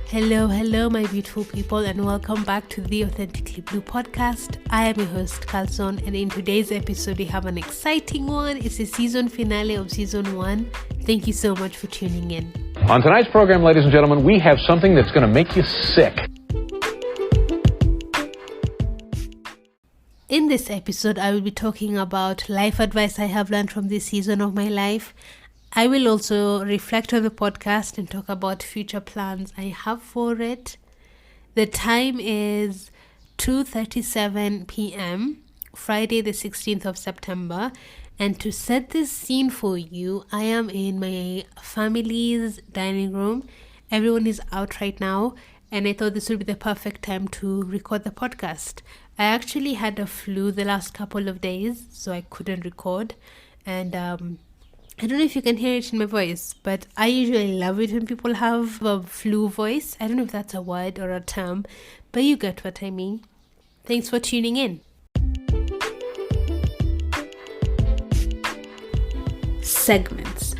Hello, my beautiful people, and welcome back to the Authentically Blue podcast. I am your host, Carlson, and in today's episode, we have an exciting one. It's the season finale of season 1. Thank you so much for tuning in. On tonight's program, ladies and gentlemen, we have something that's going to make you sick. In this episode, I will be talking about life advice I have learned from this season of my life. I will also reflect on the podcast and talk about future plans I have for it. The time is 2:37 p.m., Friday the 16th of September. And to set this scene for you, I am in my family's dining room. Everyone is out right now, and I thought this would be the perfect time to record the podcast. I actually had a flu the last couple of days, so I couldn't record. And I don't know if you can hear it in my voice, but I usually love it when people have a flu voice. I don't know if that's a word or a term, but you get what I mean. Thanks for tuning in. Segments.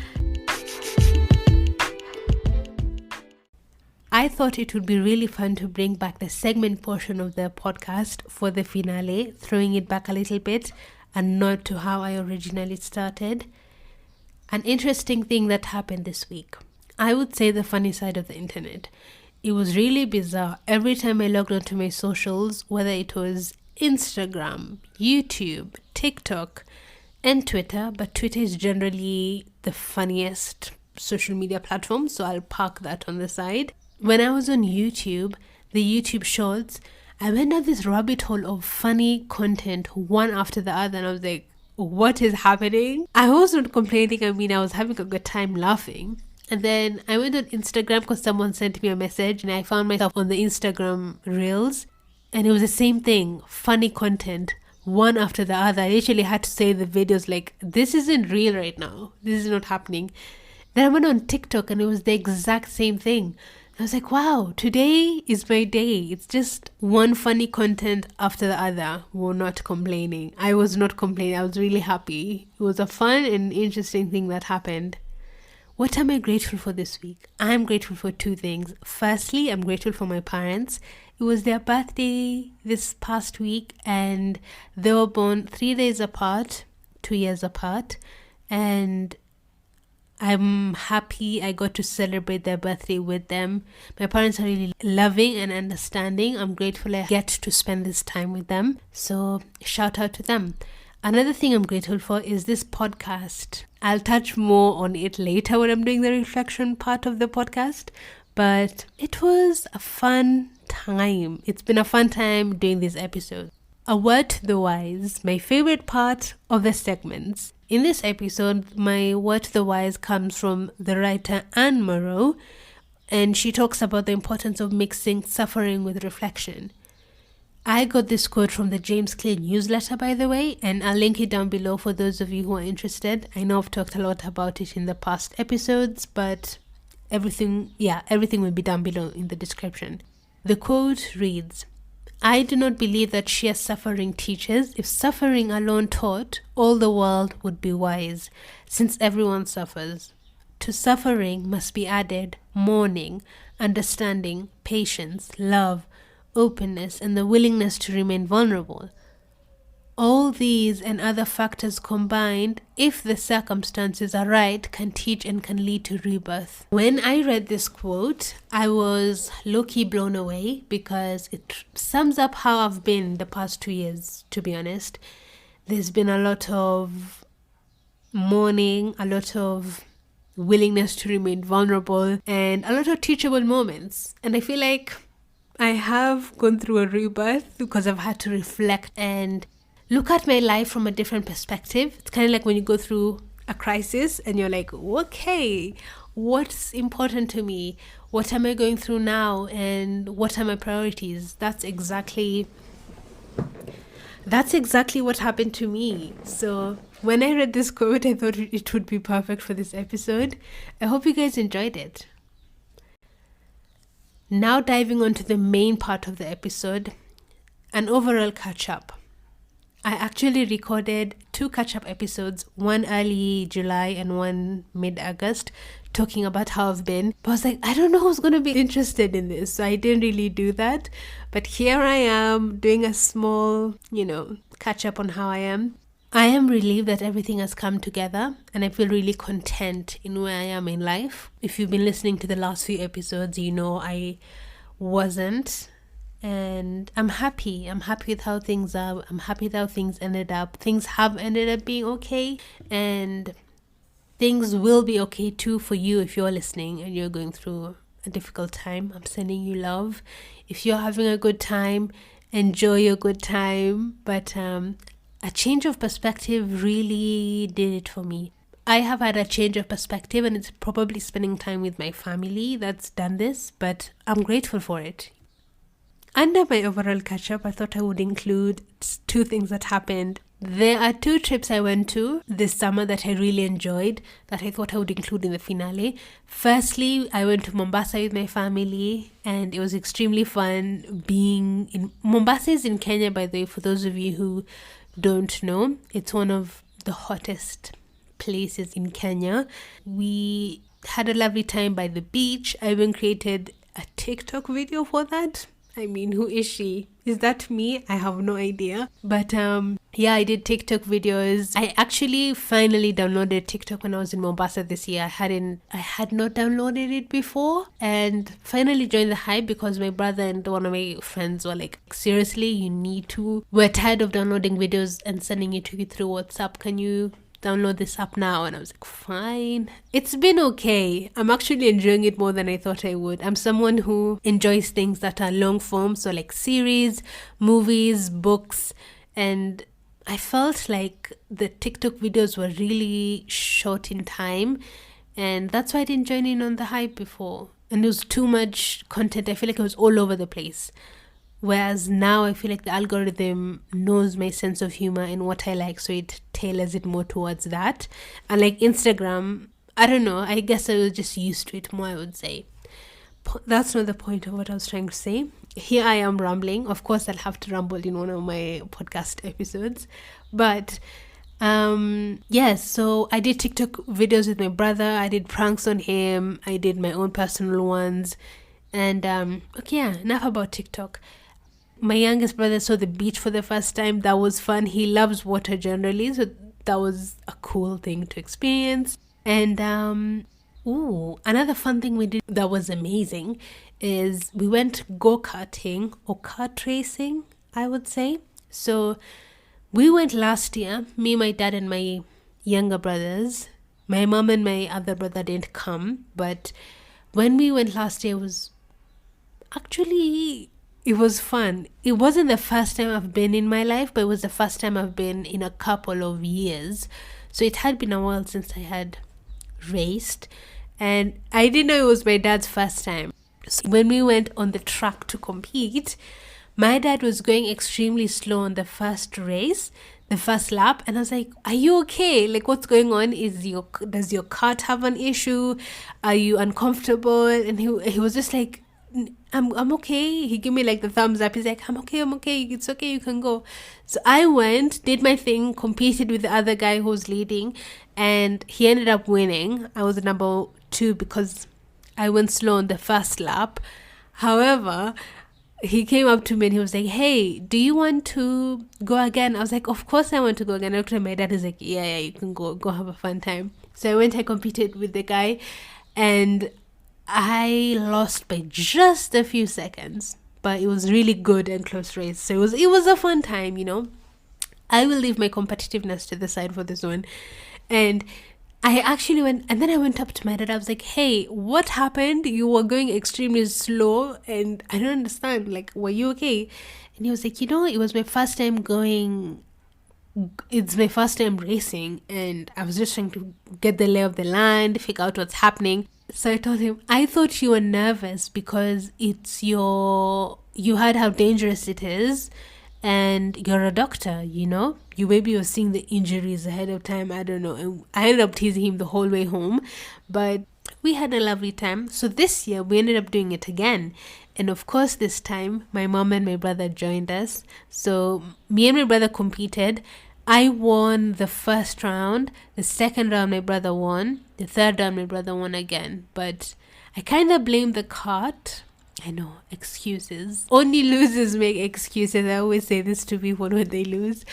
I thought it would be really fun to bring back the segment portion of the podcast for the finale, throwing it back a little bit and not to how I originally started. An interesting thing that happened this week. I would say the funny side of the internet. It was really bizarre. Every time I logged onto my socials, whether it was Instagram, YouTube, TikTok, and Twitter, but Twitter is generally the funniest social media platform, so I'll park that on the side. When I was on YouTube, the YouTube Shorts, I went down this rabbit hole of funny content one after the other, and I was like, what is happening? I was not complaining. I was having a good time laughing. And then I went on Instagram because someone sent me a message, and I found myself on the Instagram Reels, and it was the same thing, funny content, one after the other. I literally had to say the videos like, this isn't real right now. This is not happening. Then I went on TikTok, and it was the exact same thing. I was like, wow, today is my day. It's just one funny content after the other. We're not complaining. I was not complaining. I was really happy. It was a fun and interesting thing that happened. What am I grateful for this week? I'm grateful for two things. Firstly, I'm grateful for my parents. It was their birthday this past week, and they were born 3 days apart, 2 years apart, and I'm happy I got to celebrate their birthday with them. My parents are really loving and understanding. I'm grateful I get to spend this time with them. So shout out to them. Another thing I'm grateful for is this podcast. I'll touch more on it later when I'm doing the reflection part of the podcast. But it was a fun time. It's been a fun time doing these episodes. A word to the wise, my favorite part of the segments. In this episode, my word to the wise comes from the writer Anne Moreau, and she talks about the importance of mixing suffering with reflection. I got this quote from the James Clear newsletter, by the way, and I'll link it down below for those of you who are interested. I know I've talked a lot about it in the past episodes, but everything will be down below in the description. The quote reads, I do not believe that sheer suffering teaches. If suffering alone taught, all the world would be wise, since everyone suffers. To suffering must be added mourning, understanding, patience, love, openness, and the willingness to remain vulnerable. All these and other factors combined, if the circumstances are right, can teach and can lead to rebirth. When I read this quote, I was low-key blown away because it sums up how I've been the past 2 years, to be honest. There's been a lot of mourning, a lot of willingness to remain vulnerable, and a lot of teachable moments. And I feel like I have gone through a rebirth because I've had to reflect and look at my life from a different perspective. It's kind of like when you go through a crisis and you're like, okay, what's important to me? What am I going through now? And what are my priorities? That's exactly what happened to me. So when I read this quote, I thought it would be perfect for this episode. I hope you guys enjoyed it. Now diving on to the main part of the episode, an overall catch-up. I actually recorded 2 catch-up episodes, one early July and one mid-August, talking about how I've been. But I was like, I don't know who's going to be interested in this, so I didn't really do that. But here I am doing a small, catch-up on how I am. I am relieved that everything has come together, and I feel really content in where I am in life. If you've been listening to the last few episodes, you know I wasn't. And I'm happy. I'm happy with how things are. I'm happy with how things ended up. Things have ended up being okay. And things will be okay too for you if you're listening and you're going through a difficult time. I'm sending you love. If you're having a good time, enjoy your good time. But a change of perspective really did it for me. I have had a change of perspective, and it's probably spending time with my family that's done this. But I'm grateful for it. Under my overall catch-up, I thought I would include 2 things that happened. There are 2 trips I went to this summer that I really enjoyed that I thought I would include in the finale. Firstly, I went to Mombasa with my family, and it was extremely fun being in... Mombasa is in Kenya, by the way, for those of you who don't know. It's one of the hottest places in Kenya. We had a lovely time by the beach. I even created a TikTok video for that. I mean, who is she? Is that me? I have no idea. But I did TikTok videos. I actually finally downloaded TikTok when I was in Mombasa this year. I had not downloaded it before, and finally joined the hype because my brother and one of my friends were like, seriously, you need to. We're tired of downloading videos and sending it to you through WhatsApp. Can you download this app now? And I was like, fine. It's been okay. I'm actually enjoying it more than I thought I would. I'm someone who enjoys things that are long form, so like series, movies, books, and I felt like the TikTok videos were really short in time, and that's why I didn't join in on the hype before. And there was too much content. I feel like it was all over the place. Whereas now I feel like the algorithm knows my sense of humor and what I like, so it tailors it more towards that. And like Instagram, I don't know, I guess I was just used to it more, I would say. That's not the point of what I was trying to say. Here I am rambling. Of course, I'll have to ramble in one of my podcast episodes. But so I did TikTok videos with my brother. I did pranks on him. I did my own personal ones. And enough about TikTok. My youngest brother saw the beach for the first time. That was fun. He loves water generally, so that was a cool thing to experience. And another fun thing we did that was amazing is we went go-karting or kart racing, I would say. So we went last year, me, my dad, and my younger brothers. My mom and my other brother didn't come, but when we went last year, it was fun. It wasn't the first time I've been in my life, but it was the first time I've been in a couple of years. So it had been a while since I had raced, and I didn't know it was my dad's first time. So when we went on the track to compete, my dad was going extremely slow on the first race, the first lap, and I was like, are you okay? Like, what's going on? Does your cart have an issue? Are you uncomfortable? And he was just like, I'm okay. He gave me like the thumbs up. He's like, I'm okay, it's okay, you can go. So I went, did my thing, competed with the other guy who was leading, and he ended up winning. I was number 2 because I went slow on the first lap. However, he came up to me and he was like, hey, do you want to go again? I was like, of course I want to go again. I looked at my dad. He's like, yeah, you can go have a fun time. So I went, I competed with the guy, and I lost by just a few seconds, but it was really good and close race. So it was a fun time, I will leave my competitiveness to the side for this one. And I actually went, and then I went up to my dad. I was like, hey, what happened? You were going extremely slow, and I don't understand. Like, were you okay? And he was like, it was my first time going. It's my first time racing, and I was just trying to get the lay of the land, figure out what's happening. So I told him, I thought you were nervous because you heard how dangerous it is, and you're a doctor, you maybe were seeing the injuries ahead of time. I don't know. And I ended up teasing him the whole way home, but We had a lovely time. So this year we ended up doing it again. And of course, this time my mom and my brother joined us. So me and my brother competed. I won the first round. The second round, my brother won. The third round, my brother won again. But I kind of blame the cart. I know, excuses. Only losers make excuses. I always say this to people when they lose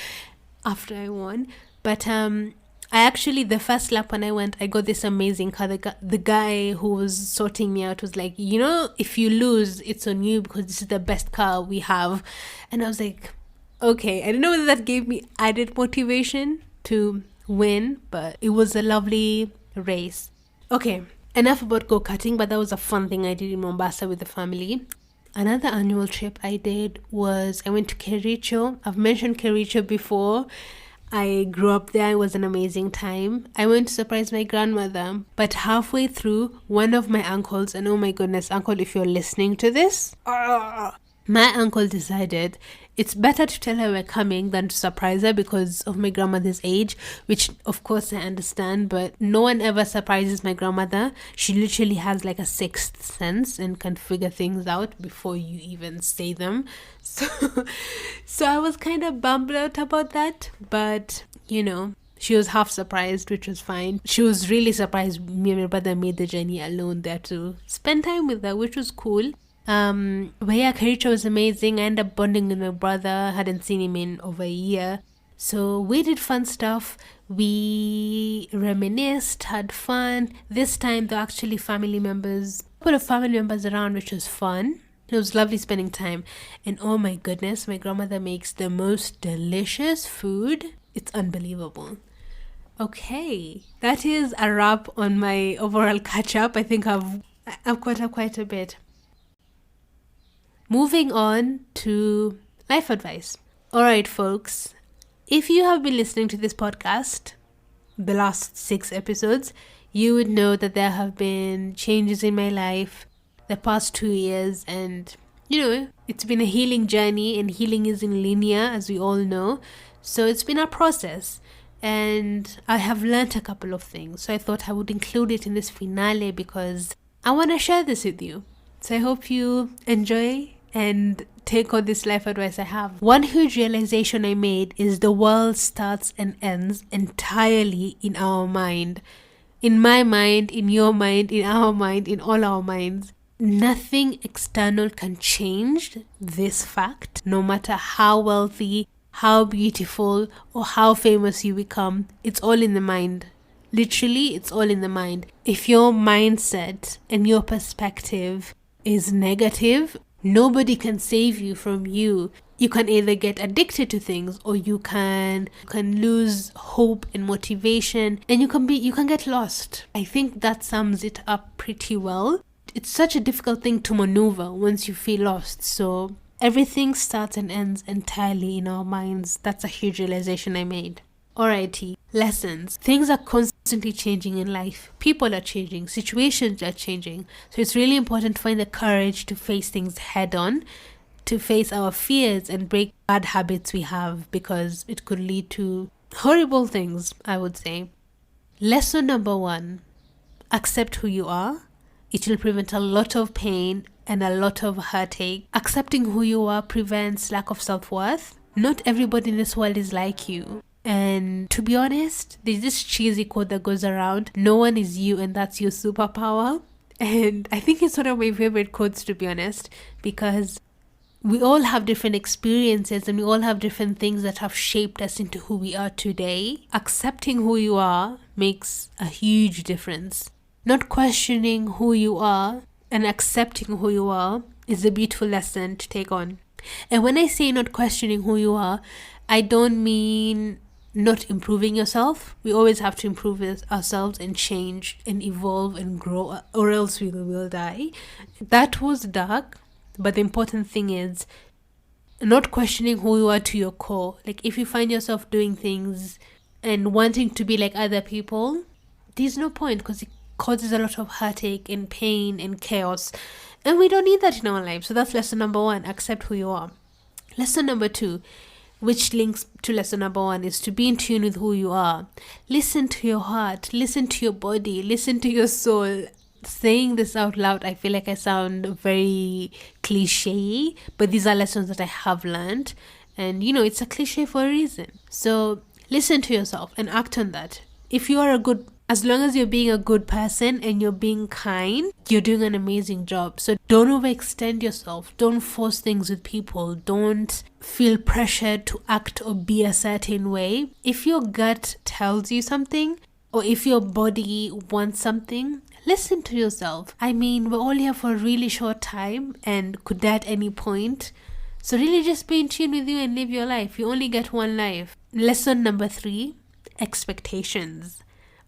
after I won. But I actually, the first lap when I went, I got this amazing car. The guy who was sorting me out was like, if you lose, it's on you because this is the best car we have. And I was like, okay. I don't know whether that gave me added motivation to win, but it was a lovely race. Okay, enough about go-karting, but that was a fun thing I did in Mombasa with the family. Another annual trip I did was I went to Kericho. I've mentioned Kericho before. I grew up there. It was an amazing time. I went to surprise my grandmother, but halfway through, one of my uncles, and oh my goodness, uncle, if you're listening to this, my uncle decided it's better to tell her we're coming than to surprise her because of my grandmother's age, which of course I understand, but no one ever surprises my grandmother. She literally has like a sixth sense and can figure things out before you even say them. So I was kind of bummed out about that, but she was half surprised, which was fine. She was really surprised me and my brother made the journey alone there to spend time with her, which was cool. But yeah, Kericho was amazing. I ended up bonding with my brother. Hadn't seen him in over a year. So we did fun stuff. We reminisced, had fun. This time there were actually family members, a couple of family members around, which was fun. It was lovely spending time. And oh my goodness, my grandmother makes the most delicious food. It's unbelievable. Okay, that is a wrap on my overall catch up. I think I've caught up quite a bit. Moving on to life advice. All right, folks, if you have been listening to this podcast, the last 6 episodes, you would know that there have been changes in my life the past 2 years, and it's been a healing journey, and healing isn't linear, as we all know. So it's been a process, and I have learnt a couple of things. So I thought I would include it in this finale because I want to share this with you. So I hope you enjoy and take on this life advice I have. One huge realization I made is the world starts and ends entirely in our mind. In my mind, in your mind, in our mind, in all our minds. Nothing external can change this fact, no matter how wealthy, how beautiful, or how famous you become. It's all in the mind. Literally, it's all in the mind. If your mindset and your perspective is negative, nobody can save you from you. You can either get addicted to things, or you can lose hope and motivation, and you can get lost. I think that sums it up pretty well. It's such a difficult thing to maneuver once you feel lost. So everything starts and ends entirely in our minds. That's a huge realization I made. Alrighty, lessons. Things are constantly changing in life. People are changing. Situations are changing. So it's really important to find the courage to face things head on, to face our fears and break bad habits we have, because it could lead to horrible things, I would say. Lesson number 1, accept who you are. It will prevent a lot of pain and a lot of heartache. Accepting who you are prevents lack of self-worth. Not everybody in this world is like you. And to be honest, there's this cheesy quote that goes around, no one is you and that's your superpower. And I think it's one of my favorite quotes, to be honest, because we all have different experiences and we all have different things that have shaped us into who we are today. Accepting who you are makes a huge difference. Not questioning who you are and accepting who you are is a beautiful lesson to take on. And when I say not questioning who you are, I don't mean not improving yourself. We always have to improve ourselves and change and evolve and grow, or else we will die. That was dark, but the important thing is not questioning who you are to your core. Like if you find yourself doing things and wanting to be like other people, there's no point, because it causes a lot of heartache and pain and chaos, and we don't need that in our life. So that's lesson number 1, accept who you are. Lesson number 2, which links to lesson number 1, is to be in tune with who you are. Listen to your heart, listen to your body, listen to your soul. saying this out loud, I feel like I sound very cliche, but these are lessons that I have learned. And, it's a cliche for a reason. So listen to yourself and act on that. If you are as long as you're being a good person and you're being kind, you're doing an amazing job. So don't overextend yourself. Don't force things with people. Don't feel pressured to act or be a certain way. If your gut tells you something, or if your body wants something, listen to yourself. I mean, we're all here for a really short time and could die at any point. So really just be in tune with you and live your life. You only get one life. Lesson number 3, expectations.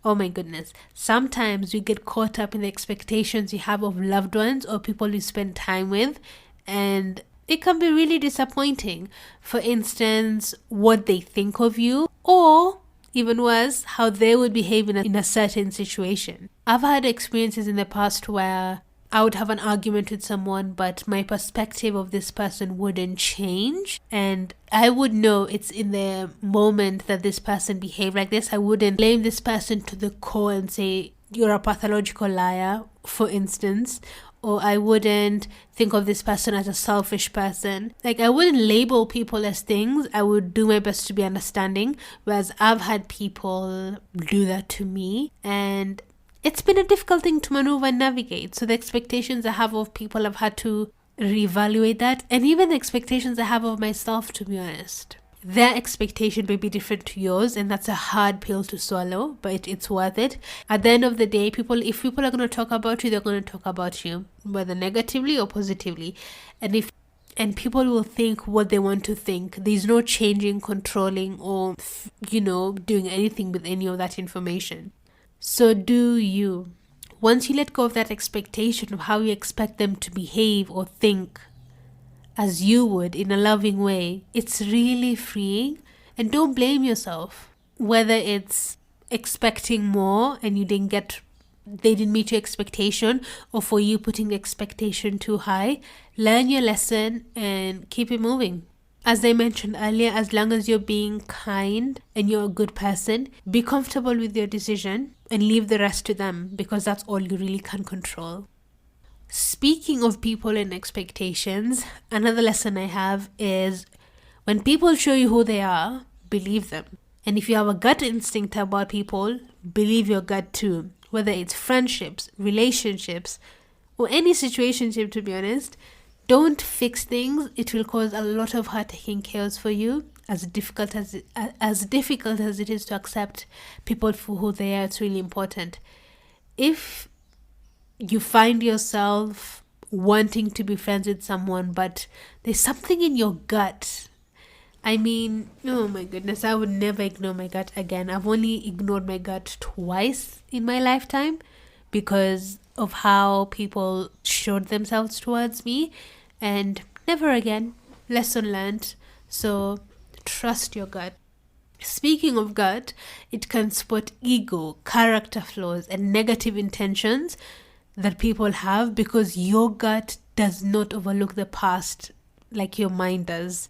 Oh my goodness. Sometimes we get caught up in the expectations you have of loved ones or people you spend time with, and it can be really disappointing. For instance, what they think of you, or even worse, how they would behave in a certain situation. I've had experiences in the past where I would have an argument with someone, but my perspective of this person wouldn't change. And I would know it's in the moment that this person behaved like this. I wouldn't blame this person to the core and say, you're a pathological liar, for instance. Or I wouldn't think of this person as a selfish person. Like, I wouldn't label people as things. I would do my best to be understanding. Whereas I've had people do that to me. And it's been a difficult thing to maneuver and navigate. So the expectations I have of people, I've had to reevaluate that. And even the expectations I have of myself, to be honest. Their expectation may be different to yours, and that's a hard pill to swallow, but it's worth it. At the end of the day, if people are going to talk about you, they're going to talk about you, whether negatively or positively. And people will think what they want to think. There's no changing, controlling, or, doing anything with any of that information. So do you. Once you let go of that expectation of how you expect them to behave or think as you would in a loving way, it's really freeing. And don't blame yourself. Whether it's expecting more and they didn't meet your expectation, or for you putting the expectation too high, learn your lesson and keep it moving. As I mentioned earlier, as long as you're being kind and you're a good person, be comfortable with your decision and leave the rest to them, because that's all you really can control. Speaking of people and expectations, another lesson I have is when people show you who they are, believe them. And if you have a gut instinct about people, believe your gut too. Whether it's friendships, relationships, or any situationship, to be honest, don't fix things. It will cause a lot of heartache chaos for you. As difficult as it is to accept people for who they are, it's really important. If you find yourself wanting to be friends with someone, but there's something in your gut. I mean, oh my goodness, I would never ignore my gut again. I've only ignored my gut twice in my lifetime because of how people showed themselves towards me, and never again. Lesson learned. So trust your gut. Speaking of gut, it can spot ego, character flaws, and negative intentions that people have, because your gut does not overlook the past like your mind does.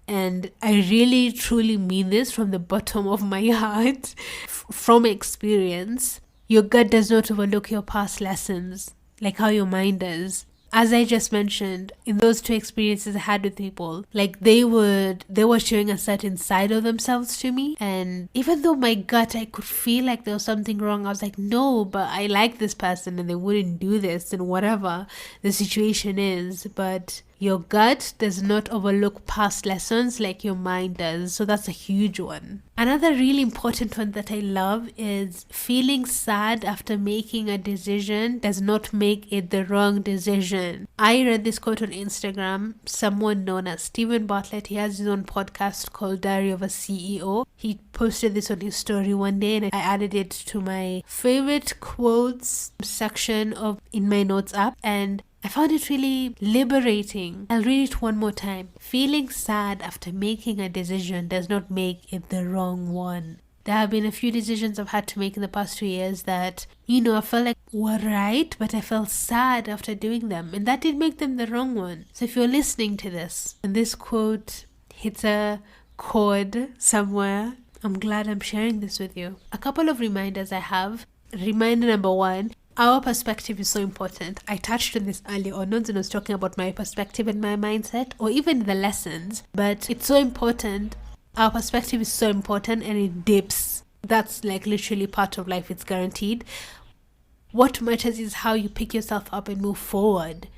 And I really truly mean this from the bottom of my heart. From experience, your gut does not overlook your past lessons like how your mind does. As I just mentioned, in those 2 experiences I had with people, like they were showing a certain side of themselves to me. And even though my gut, I could feel like there was something wrong, I was like, no, but I like this person and they wouldn't do this, and whatever the situation is. But your gut does not overlook past lessons like your mind does. So that's a huge one. Another really important one that I love is feeling sad after making a decision does not make it the wrong decision. I read this quote on Instagram. Someone known as Stephen Bartlett, he has his own podcast called Diary of a CEO. He posted this on his story one day, and I added it to my favorite quotes section in my notes app, and I found it really liberating. I'll read it one more time. Feeling sad after making a decision does not make it the wrong one. There have been a few decisions I've had to make in the past 2 years that, I felt like were right, but I felt sad after doing them, and that did make them the wrong one. So if you're listening to this and this quote hits a chord somewhere, I'm glad I'm sharing this with you. A couple of reminders I have. Reminder number 1, Our perspective is so important. I touched on this earlier on when I was talking about my perspective and my mindset, or even the lessons, but it's so important. Our perspective is so important, and it dips. That's like literally part of life. It's guaranteed. What matters is how you pick yourself up and move forward.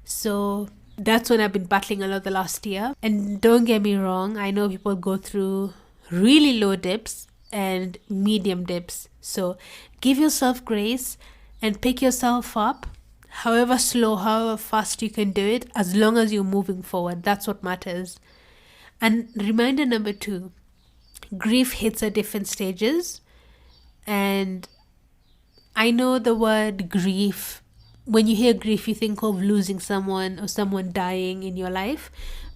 So that's when I've been battling a lot the last year. And don't get me wrong, I know people go through really low dips and medium dips. So give yourself grace and pick yourself up, however slow, however fast you can do it, as long as you're moving forward. That's what matters. And reminder number 2, grief hits at different stages. And I know the word grief, when you hear grief, you think of losing someone or someone dying in your life.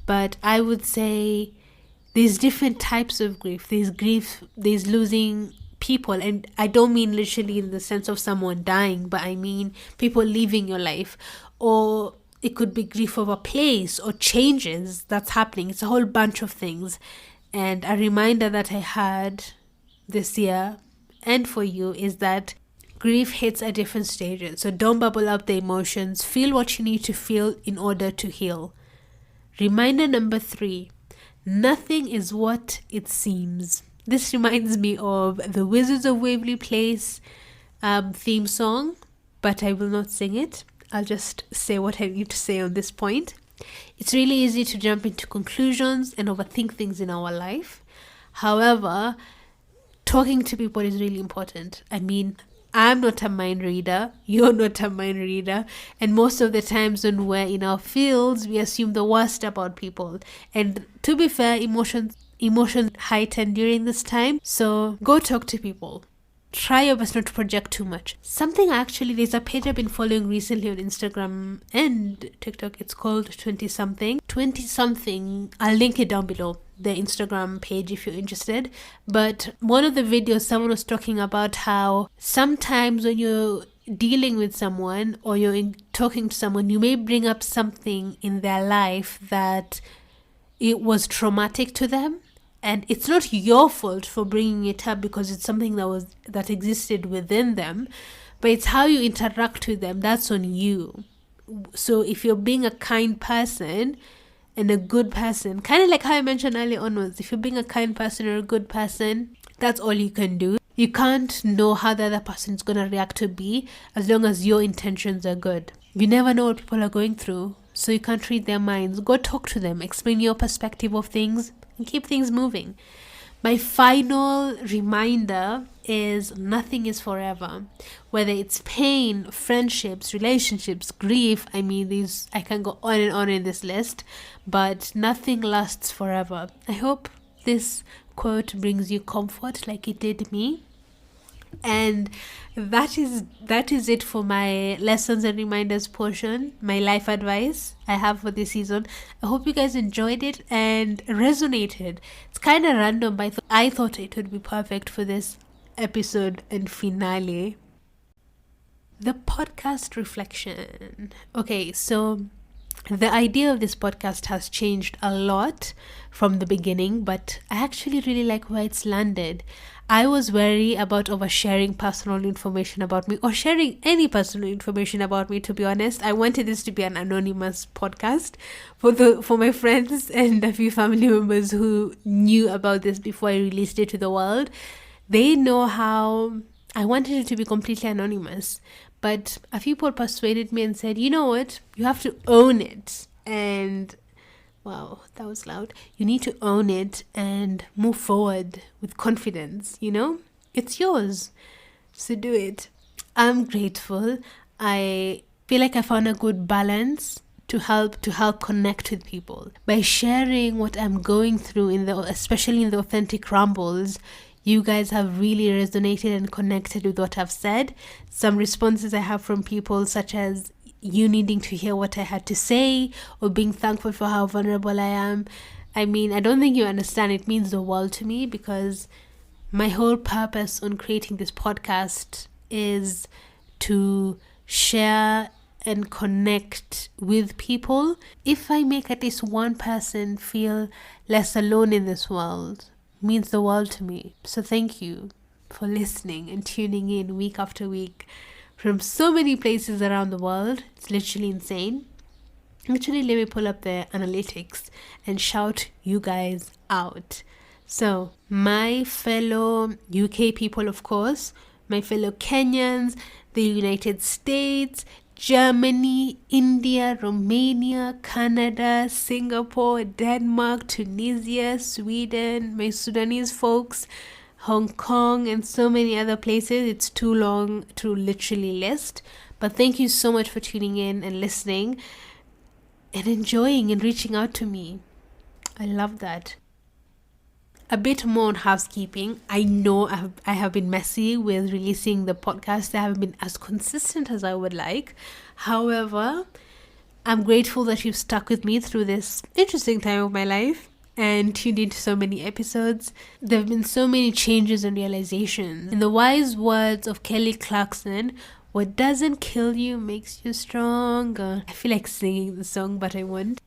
But I would say there's different types of grief. There's losing people, and I don't mean literally in the sense of someone dying, but I mean people leaving your life, or it could be grief of a place or changes that's happening. It's a whole bunch of things. And a reminder that I had this year and for you is that grief hits at different stages. So don't bubble up the emotions. Feel what you need to feel in order to heal. Reminder number 3, nothing is what it seems. This reminds me of the Wizards of Waverly Place theme song, but I will not sing it. I'll just say what I need to say on this point. It's really easy to jump into conclusions and overthink things in our life. However, talking to people is really important. I mean, I'm not a mind reader, you're not a mind reader, and most of the times when we're in our fields, we assume the worst about people. And to be fair, emotions heighten during this time, so go talk to people. Try your best not to project too much. There's a page I've been following recently on Instagram and TikTok. It's called 20 something. I'll link it down below, the Instagram page, if you're interested. But one of the videos, someone was talking about how sometimes when you're dealing with someone or talking to someone, you may bring up something in their life that it was traumatic to them. And it's not your fault for bringing it up because it's something that existed within them, but it's how you interact with them. That's on you. So if you're being a kind person and a good person, kind of like how I mentioned earlier onwards, if you're being a kind person or a good person, that's all you can do. You can't know how the other person is going to react to be as long as your intentions are good. You never know what people are going through, so you can't read their minds. Go talk to them, explain your perspective of things, and keep things moving. My final reminder is nothing is forever. Whether it's pain, friendships, relationships, grief, I can go on and on in this list, but nothing lasts forever. I hope this quote brings you comfort like it did me. And that is it for my lessons and reminders portion, my life advice I have for this season. I hope you guys enjoyed it and resonated. It's kind of random, but I thought it would be perfect for this episode and finale. The podcast reflection. Okay, so the idea of this podcast has changed a lot from the beginning, but I actually really like where it's landed. I was wary about oversharing personal information about me or sharing any personal information about me, to be honest. I wanted this to be an anonymous podcast for my friends and a few family members who knew about this before I released it to the world. They know how I wanted it to be completely anonymous. But a few people persuaded me and said, you know what, you have to own it. And wow, that was loud. You need to own it and move forward with confidence, It's yours. So do it. I'm grateful. I feel like I found a good balance to help connect with people. By sharing what I'm going through especially in the authentic rambles, you guys have really resonated and connected with what I've said. Some responses I have from people, such as you needing to hear what I had to say or being thankful for how vulnerable I am. I don't think you understand. It means the world to me because my whole purpose on creating this podcast is to share and connect with people. If I make at least one person feel less alone in this world, means the world to me. So thank you for listening and tuning in week after week from so many places around the world. It's literally insane. Actually, let me pull up the analytics and shout you guys out. So, my fellow UK people, of course, my fellow Kenyans, the United States, Germany, India, Romania, Canada, Singapore, Denmark, Tunisia, Sweden, my Sudanese folks, Hong Kong, and so many other places. It's too long to literally list. But thank you so much for tuning in and listening and enjoying and reaching out to me. I love that. A bit more on housekeeping. I know I have been messy with releasing the podcast. I haven't been as consistent as I would like. However, I'm grateful that you've stuck with me through this interesting time of my life and tuned into so many episodes. There have been so many changes and realizations. In the wise words of Kelly Clarkson, what doesn't kill you makes you stronger. I feel like singing the song, but I won't.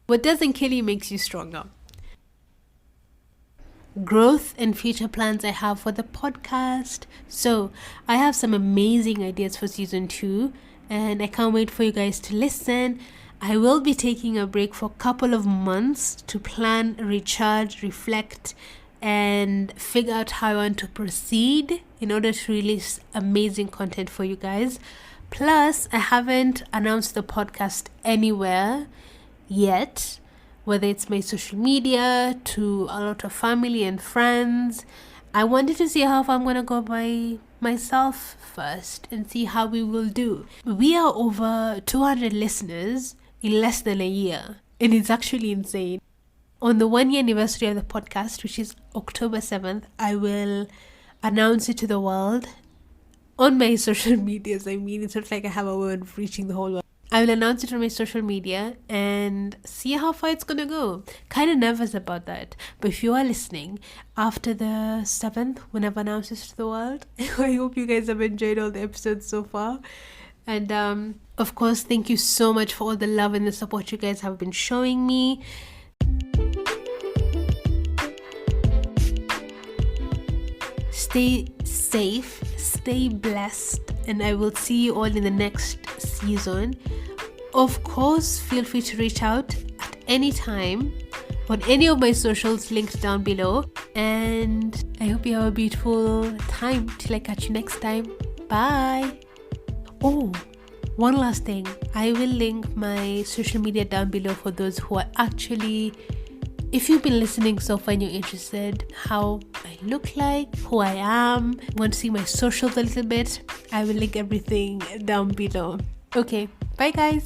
What doesn't kill you makes you stronger. Growth and future plans I have for the podcast. So I have some amazing ideas for season 2 and I can't wait for you guys to listen. I will be taking a break for a couple of months to plan, recharge, reflect, and figure out how I want to proceed in order to release amazing content for you guys. Plus, I haven't announced the podcast anywhere yet, whether it's my social media, to a lot of family and friends. I wanted to see how far I'm going to go by myself first and see how we will do. We are over 200 listeners in less than a year, and it's actually insane. On the 1-year anniversary of the podcast, which is October 7th, I will announce it to the world on my social medias. I mean, it's not like I have a way of reaching the whole world. I will announce it on my social media and see how far it's going to go. Kind of nervous about that. But if you are listening after the 7th, when I've announced this to the world, I hope you guys have enjoyed all the episodes so far. And of course, thank you so much for all the love and the support you guys have been showing me. Stay safe, stay blessed, and I will see you all in the next season. Of course, feel free to reach out at any time on any of my socials linked down below. And I hope you have a beautiful time till I catch you next time. Bye. Oh, one last thing. I will link my social media down below for those who are actually, if you've been listening so far and you're interested how I look like, who I am, want to see my socials a little bit, I will link everything down below. Okay, bye guys.